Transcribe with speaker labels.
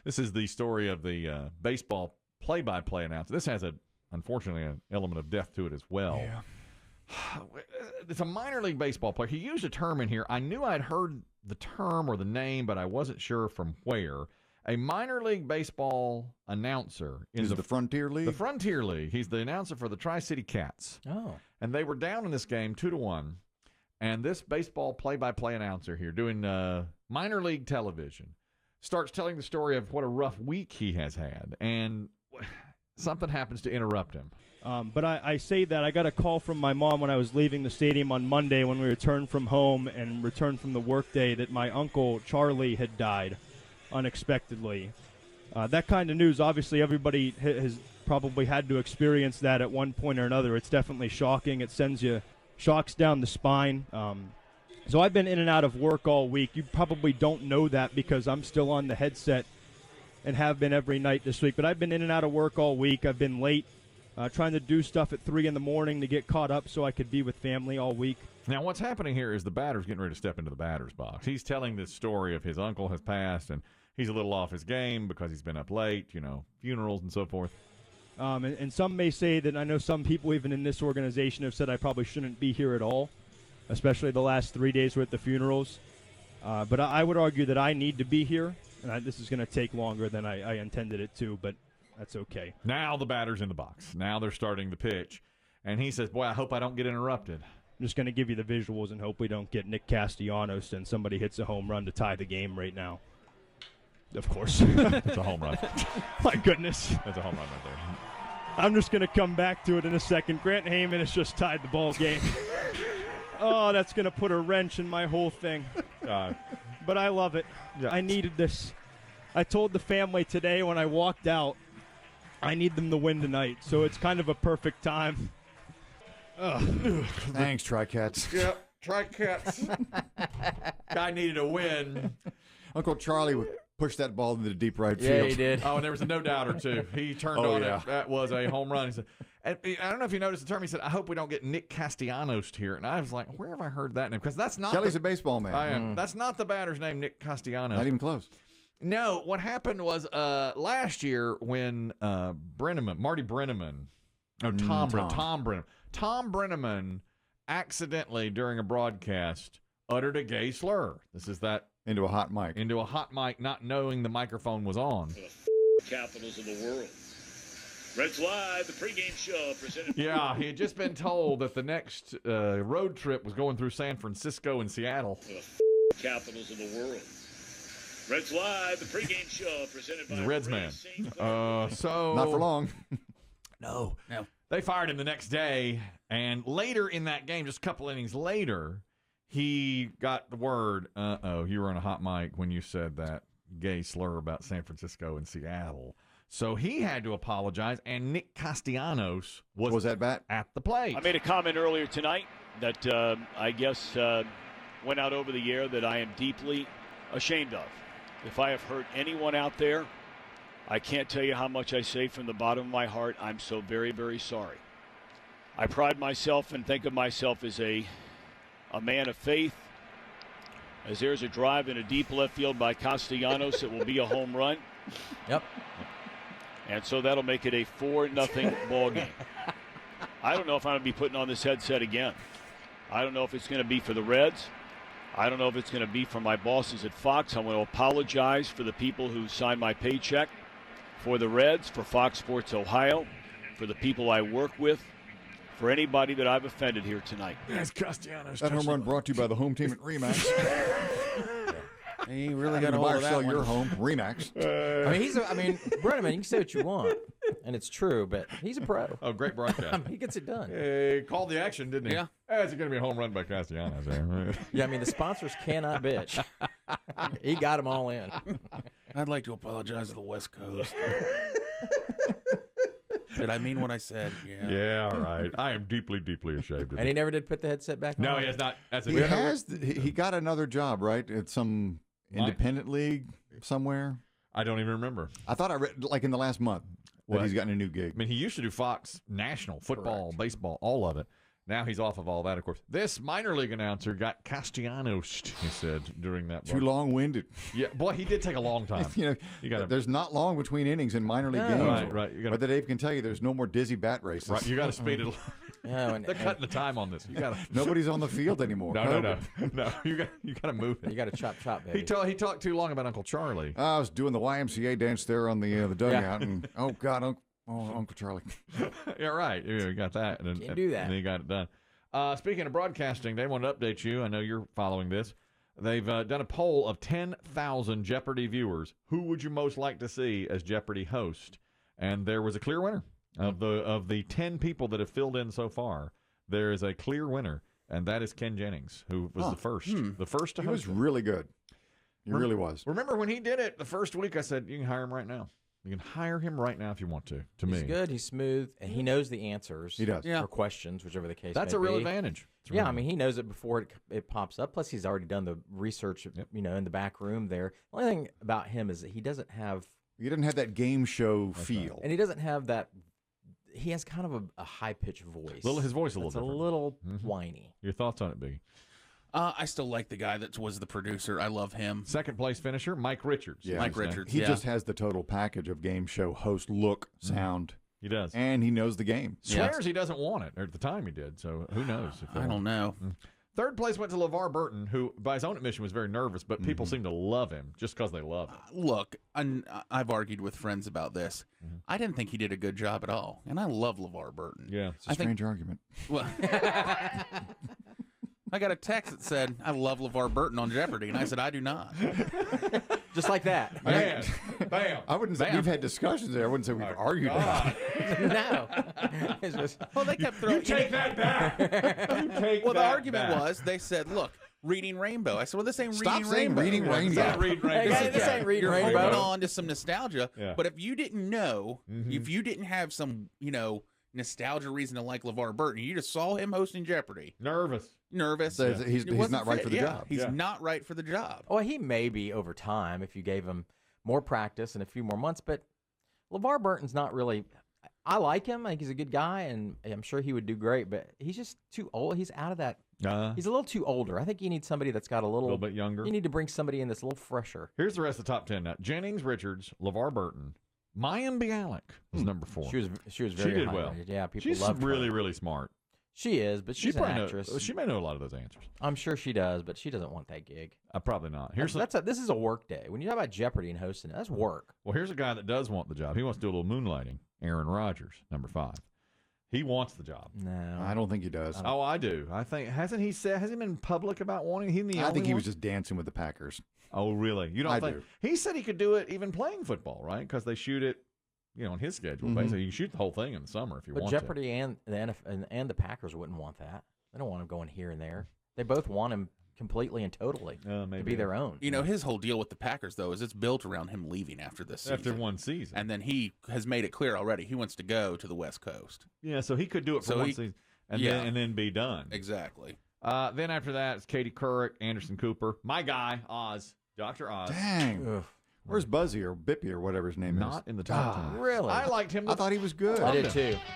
Speaker 1: This is the story of the baseball play-by-play announcer. This has, unfortunately, an element of death to it as well.
Speaker 2: Yeah.
Speaker 1: It's a minor league baseball player. He used a term in here. I knew I'd heard the term or the name, but I wasn't sure from where. A minor league baseball announcer
Speaker 2: Is it the Frontier League?
Speaker 1: The Frontier League. He's the announcer for the Tri-City Cats.
Speaker 3: Oh.
Speaker 1: And they were down in this game 2-1. And this baseball play-by-play announcer here doing minor league television starts telling the story of what a rough week he has had. And something happens to interrupt him.
Speaker 4: But I say that I got a call from my mom when I was leaving the stadium on Monday when we returned from home and returned from the workday that my uncle Charlie had died unexpectedly. That kind of news, obviously everybody has probably had to experience that at one point or another. It's definitely shocking. It sends you shocks down the spine. So I've been in and out of work all week. You probably don't know that because I'm still on the headset and have been every night this week. But I've been in and out of work all week. I've been late. Trying to do stuff at 3 in the morning to get caught up so I could be with family all week.
Speaker 1: Now, what's happening here is the batter's getting ready to step into the batter's box. He's telling this story of his uncle has passed, and he's a little off his game because he's been up late, funerals and so forth.
Speaker 4: And some may say that I know some people even in this organization have said I probably shouldn't be here at all, especially the last 3 days with the funerals. But I would argue that I need to be here, and this is going to take longer than I intended it to, but that's okay.
Speaker 1: Now the batter's in the box. Now they're starting the pitch. And he says, boy, I hope I don't get interrupted.
Speaker 4: I'm just going to give you the visuals and hope we don't get Nick Castellanos and somebody hits a home run to tie the game right now. Of course.
Speaker 1: It's a home run.
Speaker 4: My goodness.
Speaker 1: That's a home run right there.
Speaker 4: I'm just going to come back to it in a second. Grant Heyman has just tied the ball game. Oh, that's going to put a wrench in my whole thing. But I love it.
Speaker 1: Yeah.
Speaker 4: I needed this. I told the family today when I walked out, I need them to win tonight, so it's kind of a perfect time.
Speaker 2: Thanks, Tri-Cats.
Speaker 1: Yep, Tri-Cats. Guy needed a win.
Speaker 2: Uncle Charlie would push that ball into the deep right field.
Speaker 3: Yeah, he did.
Speaker 1: Oh, and there was a no-doubter, too. He turned on it. That was a home run. He said, and I don't know if you noticed the term. He said, I hope we don't get Nick Castellanos here. And I was like, where have I heard that name? Because that's not
Speaker 2: Kelly's a baseball man.
Speaker 1: I am. That's not the batter's name, Nick Castellanos.
Speaker 2: Not even close.
Speaker 1: No, what happened was last year when Marty Brenneman, Tom Brenneman accidentally during a broadcast uttered a gay slur. This is that
Speaker 2: Into a hot mic,
Speaker 1: not knowing the microphone was on.
Speaker 5: Capitals of the world. Reds Live, the pregame show presented.
Speaker 1: Yeah, he had just been told that the next road trip was going through San Francisco and Seattle.
Speaker 5: Capitals of the world. Reds Live, the pregame show presented by
Speaker 1: He's a Reds man. So
Speaker 2: not for long.
Speaker 1: No. They fired him the next day, and later in that game, just a couple innings later, he got the word, you were on a hot mic when you said that gay slur about San Francisco and Seattle. So he had to apologize, and Nick Castellanos was
Speaker 2: at bat
Speaker 1: at the plate.
Speaker 5: I made a comment earlier tonight that I guess went out over the air that I am deeply ashamed of. If I have hurt anyone out there, I can't tell you how much I say from the bottom of my heart. I'm so very, very sorry. I pride myself and think of myself as a man of faith. As there's a drive in a deep left field by Castellanos, it will be a home run.
Speaker 3: Yep.
Speaker 5: And so that'll make it a 4-0 ball game. I don't know if I'm going to be putting on this headset again. I don't know if it's going to be for the Reds. I don't know if it's going to be for my bosses at Fox. I want to apologize for the people who signed my paycheck, for the Reds, for Fox Sports Ohio, for the people I work with, for anybody that I've offended here tonight.
Speaker 1: That's Castellanos.
Speaker 2: That home run brought to you by the home team at Remax.
Speaker 3: He really got a hold of that
Speaker 2: sell
Speaker 3: one.
Speaker 2: your home, Remax.
Speaker 3: Brenneman, you can say what you want, and it's true, but he's a pro.
Speaker 1: Oh, great broadcast.
Speaker 3: He gets it done.
Speaker 1: He called the action, didn't he?
Speaker 3: Yeah.
Speaker 1: It's going to be a home run by Castellanos there.
Speaker 3: Yeah, the sponsors cannot bitch. He got them all in.
Speaker 6: I'd like to apologize to the West Coast. Did I mean what I said? Yeah.
Speaker 1: Yeah, all right. I am deeply, deeply ashamed of
Speaker 3: And he
Speaker 1: it.
Speaker 3: never did put the headset back on?
Speaker 1: No, he has not.
Speaker 2: He got another job, right? At some independent league somewhere.
Speaker 1: I don't even remember.
Speaker 2: I thought I read, like in the last month, that
Speaker 1: What?
Speaker 2: he's gotten a new gig.
Speaker 1: I mean, he used to do Fox National, football, baseball, all of it. Now he's off of all that, of course. This minor league announcer got Castellanos, he said, during that.
Speaker 2: Too long-winded.
Speaker 1: Yeah, boy, he did take a long time.
Speaker 2: You know, there's not long between innings in minor league games.
Speaker 1: Right.
Speaker 2: But Dave can tell you there's no more dizzy bat races.
Speaker 1: Right, you got to speed it along.
Speaker 3: Yeah,
Speaker 1: They're cutting the time on this. You got to.
Speaker 2: Nobody's on the field anymore.
Speaker 1: No. You got to move it.
Speaker 3: You got to chop, baby.
Speaker 1: He talked too long about Uncle Charlie.
Speaker 2: I was doing the YMCA dance there on the dugout, and oh God, Uncle Charlie.
Speaker 1: Yeah, right. You got that. And
Speaker 3: Can't do that.
Speaker 1: And then you got it done. Speaking of broadcasting, they want to update you. I know you're following this. They've done a poll of 10,000 Jeopardy viewers. Who would you most like to see as Jeopardy host? And there was a clear winner. Of the 10 people that have filled in so far, there is a clear winner, and that is Ken Jennings, who was the first. The first to host.
Speaker 2: He was really good. He really was.
Speaker 1: Remember when he did it the first week, I said, you can hire him right now. You can hire him right now if you want to me.
Speaker 3: He's good. He's smooth. And he knows the answers.
Speaker 2: He does.
Speaker 3: For questions, whichever the case
Speaker 1: That's
Speaker 3: may
Speaker 1: a real
Speaker 3: be.
Speaker 1: advantage.
Speaker 3: Yeah, I mean, he knows it before it pops up. Plus, he's already done the research, in the back room there. The only thing about him is that he doesn't have...
Speaker 2: He didn't have that game show feel.
Speaker 3: And he doesn't have that... He has kind of a high-pitched voice.
Speaker 1: His voice a little different.
Speaker 3: a little whiny.
Speaker 1: Your thoughts on it, Biggie?
Speaker 6: I still like the guy that was the producer. I love him.
Speaker 1: Second place finisher, Mike Richards.
Speaker 2: Yeah,
Speaker 6: Mike Richards.
Speaker 2: He just has the total package of game show host look, sound.
Speaker 1: He does.
Speaker 2: And he knows the game.
Speaker 1: Swears he doesn't want it, or at the time he did, so who knows?
Speaker 6: I don't know.
Speaker 1: Third place went to LeVar Burton, who, by his own admission, was very nervous, but people seem to love him just because they love him.
Speaker 6: Look, I've argued with friends about this. I didn't think he did a good job at all, and I love LeVar Burton.
Speaker 1: Yeah.
Speaker 2: It's a strange argument.
Speaker 6: Well, I got a text that said, I love LeVar Burton on Jeopardy, and I said, I do not.
Speaker 3: Just like that.
Speaker 1: Bam. Bam.
Speaker 2: I wouldn't say we've had discussions there. I wouldn't say we've argued about it.
Speaker 3: No. It's just,
Speaker 6: Well, they kept throwing...
Speaker 1: Take that back.
Speaker 6: Well, the argument was, they said, look, Reading Rainbow. I said, well, this ain't
Speaker 2: Stop
Speaker 6: Reading
Speaker 2: saying
Speaker 6: Rainbow.
Speaker 2: Reading Rainbow.
Speaker 1: Stop reading
Speaker 3: hey,
Speaker 1: Rainbow.
Speaker 3: guys, this ain't Reading
Speaker 6: You're
Speaker 3: Rainbow.
Speaker 6: holding on to some nostalgia.
Speaker 1: Yeah.
Speaker 6: But if you didn't know, if you didn't have some, nostalgia reason to like LeVar Burton, you just saw him hosting Jeopardy.
Speaker 1: Nervous.
Speaker 2: Says that he's not right for the job.
Speaker 6: He's not right for the job.
Speaker 3: Well, he may be over time if you gave him more practice and a few more months, but LeVar Burton's not really... I like him. I think he's a good guy, and I'm sure he would do great, but he's just too old. He's out of that. He's a little too older. I think you need somebody that's got a little
Speaker 1: bit younger.
Speaker 3: You need to bring somebody in that's a little fresher.
Speaker 1: Here's the rest of the top 10 now. Jennings, Richards, LeVar Burton. Mayim Bialik was number 4.
Speaker 3: She was very
Speaker 1: did
Speaker 3: high
Speaker 1: well.
Speaker 3: rated. Yeah, people
Speaker 1: She's
Speaker 3: loved
Speaker 1: really,
Speaker 3: her.
Speaker 1: really smart.
Speaker 3: She is, but she's an actress.
Speaker 1: She may know a lot of those answers.
Speaker 3: I'm sure she does, but she doesn't want that gig.
Speaker 1: Probably not.
Speaker 3: This is a work day. When you talk about Jeopardy and hosting, that's work.
Speaker 1: Well, here's a guy that does want the job. He wants to do a little moonlighting. Aaron Rodgers, number 5. He wants the job.
Speaker 3: No,
Speaker 2: I don't think he does.
Speaker 1: I do. I think has he been public about wanting him?
Speaker 2: I think he was just dancing with the Packers.
Speaker 1: Oh, really? You don't think?
Speaker 2: do.
Speaker 1: He said he could do it even playing football, right? Because they shoot it, on his schedule. Basically, you can shoot the whole thing in the summer if you want
Speaker 3: Jeopardy and the NFL and the Packers wouldn't want that. They don't want him going here and there. They both want him completely and totally to be their own.
Speaker 6: His whole deal with the Packers, though, is it's built around him leaving after this season.
Speaker 1: After one season.
Speaker 6: And then he has made it clear already he wants to go to the West Coast.
Speaker 1: Yeah, so he could do it for one season and then be done.
Speaker 6: Exactly.
Speaker 1: Then after that, it's Katie Couric, Anderson Cooper, my guy, Oz, Dr. Oz.
Speaker 2: Dang.
Speaker 3: Ugh.
Speaker 2: Where's Buzzy or Bippy or whatever his name is?
Speaker 1: Not in the top 10.
Speaker 3: Really?
Speaker 1: I liked him.
Speaker 2: I thought he was good.
Speaker 3: I did too.